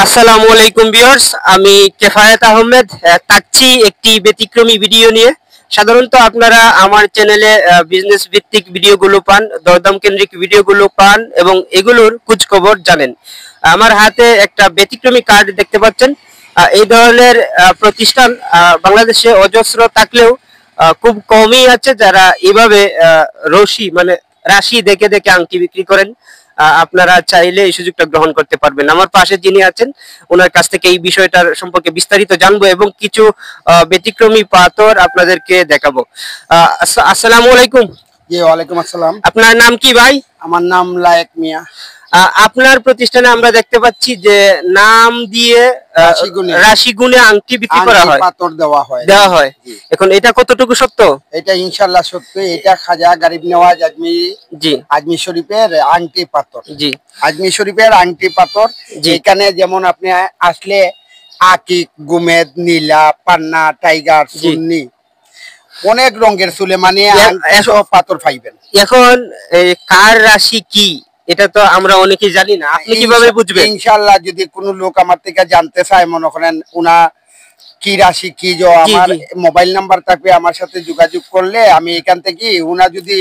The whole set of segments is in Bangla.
আসসালামু আলাইকুম ভিউয়ার্স, আমি কেফায়েত আহমেদ থাকছি একটি ব্যতিক্রমী ভিডিও নিয়ে। সাধারণত আপনারা আমার চ্যানেলে বিজনেস ভিত্তিক ভিডিওগুলো পান, দরদাম কেন্দ্রিক ভিডিওগুলো পান এবং এগুলোর খোঁজ খবর জানেন। আমার হাতে একটা ব্যতিক্রমী কার্ড দেখতে পাচ্ছেন। এই ধরনের প্রতিষ্ঠান বাংলাদেশে অজস্র থাকলেও খুব কমই আছে যারা এভাবে রাশি দেখে দেখে আংটি বিক্রি করেন। আপনারা চাইলে এই সুযোগটা গ্রহণ করতে পারবেন। আমার পাশে যিনি আছেন ওনার কাছ থেকে এই বিষয়টার সম্পর্কে বিস্তারিত জানবো এবং কিছু ব্যতিক্রমী পাথর আপনাদেরকে দেখাবো। আসসালামু আলাইকুম। জি, ওয়ালাইকুম আসসালাম। আপনার নাম কি ভাই? আমার নাম লায়েক মিয়া। আপনার প্রতিষ্ঠানে আমরা দেখতে পাচ্ছি যে নাম দিয়ে রাশি গুণে আংটি বিক্রি করা হয়, পাথর দেওয়া হয়। এখন এটা কতটুকু সত্য? এটা ইনশাআল্লাহ সত্য। এটা খাজা গরিব নওয়াজ আজমির শরীফের আংটি পাথর। জি, আজমির শরীফের আংটি পাথর। এখানে যেমন আপনি আসলে আকিক, গুমেদ, নীলা, পান্না, টাইগার, সুন্নি, অনেক রঙের সুলেমানি সব পাথর পাইবেন। এখন কার রাশি কি এটা তো আমরা অনেকেই জানি না, আপনি কিভাবে বুঝবেন? ইনশাআল্লাহ যদি কোনো লোক আমার থেকে জানতে চায়, মনে করেন উনা কি রাশি কি, আমার মোবাইল নাম্বার থাকবে, আমার সাথে যোগাযোগ করলে আমি এখান থেকে, উনা যদি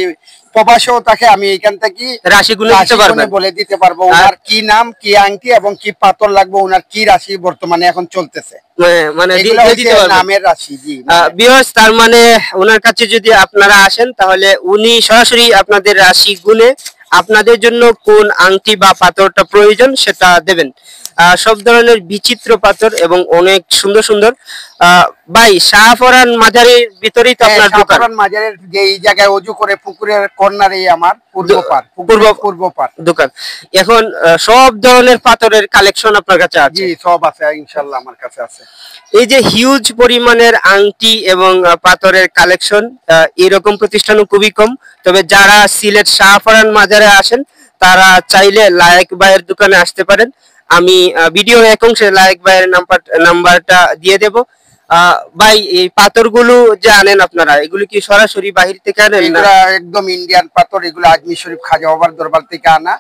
প্রবাসেও থাকে আমি এখান থেকে রাশিগুলো বলে দিতে পারবো ওনার কি নাম, কি আংটি এবং কি পাথর লাগবে, ওনার কি রাশি বর্তমানে এখন চলতেছে, মানে নামের রাশি। জি ভিউয়ার্স, তার মানে ওনার কাছে যদি আপনারা আসেন তাহলে উনি সরাসরি আপনাদের রাশি গুনে আপনাদের জন্য কোন আংটি বা পাথরটা প্রয়োজন সেটা দেবেন। সব ধরনের বিচিত্র পাথর এবং অনেক সুন্দর সুন্দর। ভাই, শাহফরান মাজারের ভিতরেই তো আপনার দোকান? শাহফরান মাজারের যে এই জায়গায় ওযু করে পুকুরের কর্নারে আমার পূর্ব পার দোকান। এখন সব ধরনের পাথরের কালেকশন আপনার কাছে আছে? জি, সব আছে ইনশাআল্লাহ, আমার কাছে আছে। এই যে হিউজ পরিমাণের আংটি এবং পাথরের কালেকশন, এরকম প্রতিষ্ঠানও খুবই কম। তবে যারা সিলেট শাহফরান মাজারে আসেন তারা চাইলে লায়েক ভাইয়ের দোকানে আসতে পারেন। আমি ভিডিওর এক অংশে লায়েক ভাইয়ের নাম্বারটা দিয়ে দেব। ভাই, এই পাথরগুলো যে আনেন আপনারা, এগুলো কি সরাসরি বাহির থেকে আনেন? এগুলা একদম ইন্ডিয়ান পাথর। এগুলো আজমির শরীফ খাজা বাবার দরবার থেকে আনা।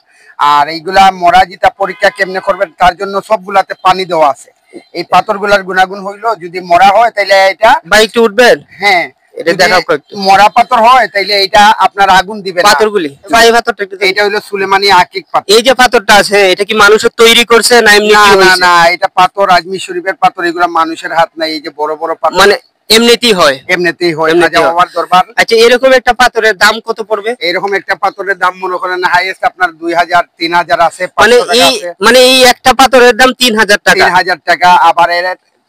আর এইগুলা মরাজিতা পরীক্ষা কেমনে করবেন তার জন্য সবগুলাতে পানি দেওয়া আছে। এই পাথরগুলার গুণাগুণ হইলো, যদি মরা হয় তাহলে এটা ভাই একটু উঠবেন। হ্যাঁ, এটা দেখাও একটু। মরা পাথর হয় তাইলে এটা আপনার আগুন দিবে না। পাথরগুলি ভাই, পাথরটা একটু। এটা হলো সুলেমানি আকিক পাথর। এই যে পাথরটা আছে এটা কি মানুষের তৈরি করছে না এমনি? না না, এটা পাথর আজমির শরীফের পাথর। এগুলা মানুষের হাত নাই। এই যে বড় বড় পাথর, মানে এমনিতেই হয় খাজা বাবার দরবার। আচ্ছা, এরকম একটা পাথরের দাম কত পড়বে? এরকম একটা পাথরের দাম মনে করেন হাইয়েস্ট আপনার 2000 3000 আছে। মানে এই একটা পাথরের দাম 3000 টাকা। 3000 টাকা। আবার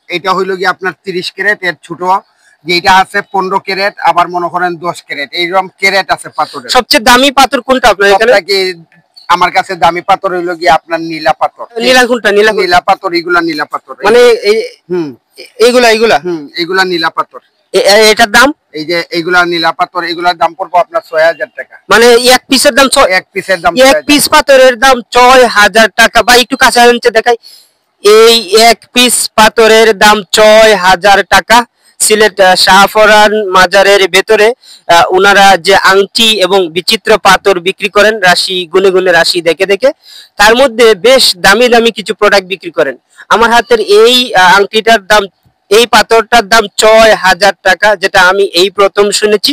এটা হইলো কি আপনার 30 ক্যারেট, এর ছোট যেটা আছে 15 ক্যারেট, আবার মনে করেন 10 ক্যারেট, এইরকম ক্যারেট আছে পাথরের। সবচেয়ে দামি পাথর কোনটা আপনার এখানে? আমার কাছে দামি পাথর হইলো কি আপনার নীলা পাথর। নীলা কোনটা? নীলা পাথর। এগুলা নীলা পাথর, মানে এইগুলা এগুলা নীলা পাথর। এটার দাম? এই যে এইগুলা নীলা পাথর, এগুলার দাম পড়বো আপনার 6000 টাকা। মানে এক পিসের দাম? এক পিসের দাম, এক পিস পাথরের দাম 6000 টাকা। ভাই একটু কাছে আনতে দেখাই। এই এক পিস পাথরের দাম 6000 টাকা। সিলেট শাহফরান মাজারের ভেতরে ওনারা যে আংটি এবং বিচিত্র পাথর বিক্রি করেন রাশি গুনে গুনে, রাশি দেখে দেখে, তার মধ্যে বেশ দামি দামি কিছু প্রোডাক্ট বিক্রি করেন। আমার হাতের এই আংটিটার দাম, এই পাথরটার দাম 6000 টাকা, যেটা আমি এই প্রথম শুনেছি।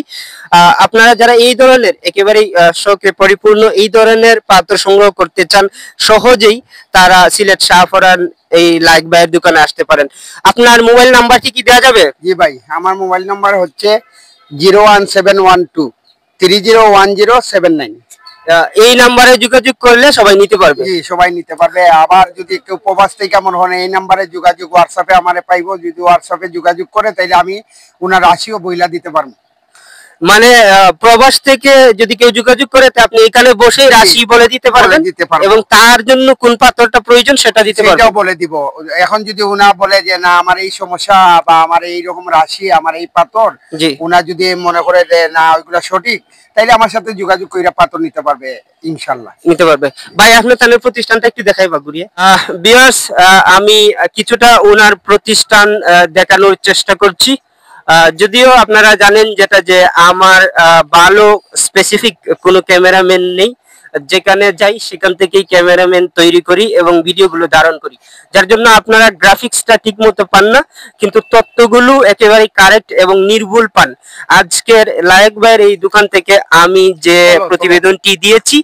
আপনারা যারা এই ধরনের একেবারেই শখে পরিপূর্ণ এই ধরনের পাথর সংগ্রহ করতে চান সহজেই, তারা সিলেট শাহফরান এই লায়েক ভাইয়ের দোকানে আসতে পারেন। আপনার মোবাইল নাম্বারটি কি দেওয়া যাবে? জি ভাই, আমার মোবাইল নাম্বার হচ্ছে 01712 301079। এই নাম্বারে যোগাযোগ করলে সবাই নিতে পারবে? জি, সবাই নিতে পারবে। আবার যদি কেউ প্রবাস থেকে মনে হয় এই নাম্বারে যোগাযোগ, হোয়াটসঅ্যাপে আমারে পাইবো। যদি হোয়াটসঅ্যাপে যোগাযোগ করে তাইলে আমি উনার রাশিও বইলা দিতে পারবো। মানে প্রবাস থেকে যদি কেউ যোগাযোগ করে আপনি এখানে বসে রাশি বলে দিতে পারবেন এবং তার জন্য কোন পাথরটা প্রয়োজন সেটা দিতে পারবেন, সেটাও বলে দিব। এখন যদি উনা বলে যে না আমার এই সমস্যা বা আমার এই রকম রাশি, আমার এই পাথর, উনা যদি মনে করে যে না ওইগুলা সঠিক, তাইলে আমার সাথে যোগাযোগ কইরা পাথর নিতে পারবে, ইনশাআল্লাহ নিতে পারবে। ভাই, আপনার তাহলে প্রতিষ্ঠানটা একটু দেখাইবা ঘুরিয়ে। ভিউয়ার্স, আমি কিছুটা ওনার প্রতিষ্ঠান দেখানোর চেষ্টা করছি। যদিও আপনারা জানেন যেটা যে আমার ভালো স্পেসিফিক কোনো ক্যামেরাম্যান নেই, যেখানে যাই সেখান থেকেই ক্যামেরাম্যান তৈরি করি এবং ভিডিওগুলো ধারণ করি, যার জন্য আপনারা গ্রাফিক্সটা ঠিক মতো পান না, কিন্তু তথ্যগুলো একেবারে কারেক্ট এবং নির্ভুল পান। আজকের লায়েক ভাইয়ের এই দোকান থেকে আমি যে প্রতিবেদনটি দিয়েছি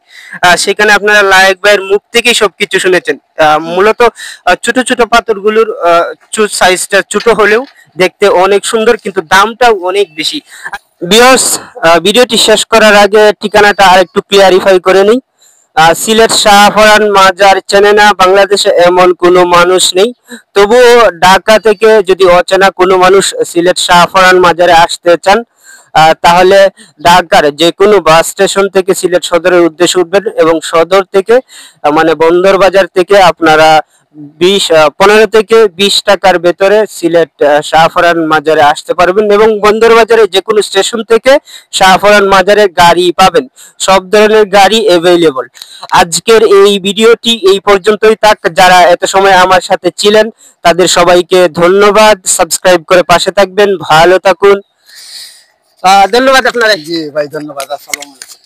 সেখানে আপনারা লায়েক ভাইয়ের মুখ থেকেই সবকিছু শুনেছেন। মূলত ছোট ছোট পাথরগুলোর সাইজটা ছোট হলেও দেখতে অনেক সুন্দর, কিন্তু দামটাও অনেক বেশি। ভিউয়ার্স, ভিডিওটি শেষ করার আগে ঠিকানাটা আরেকটু ক্লিয়ারিফাই করে নিই। সিলেট শাহপরান মাজার চেনে না বাংলাদেশে এমন কোনো মানুষ নেই, তবুও ঢাকা থেকে যদি অচেনা কোনো মানুষ সিলেট শাহপরান মাজারে আসতে চান তাহলে ঢাকার যে কোনো বাস স্টেশন থেকে সিলেট সদরের উদ্দেশ্যে উঠবেন এবং সদর থেকে মানে বন্দর বাজার থেকে আপনারা 15 থেকে 20 টাকার ভেতরে সিলেট শাহপরান মাজারে আসতে পারবেন এবং বন্দর বাজারে যে কোনো স্টেশন থেকে শাহপরান মাজারে গাড়ি পাবেন, সব ধরনের গাড়ি অ্যাভেলেবল। আজকের এই ভিডিওটি এই পর্যন্তই থাক। যারা এত সময় আমার সাথে ছিলেন তাদের সবাইকে ধন্যবাদ। সাবস্ক্রাইব করে পাশে থাকবেন, ভালো থাকুন। ধন্যবাদ আপনারা। জি ভাই, ধন্যবাদ। আসসালামু আলাইকুম।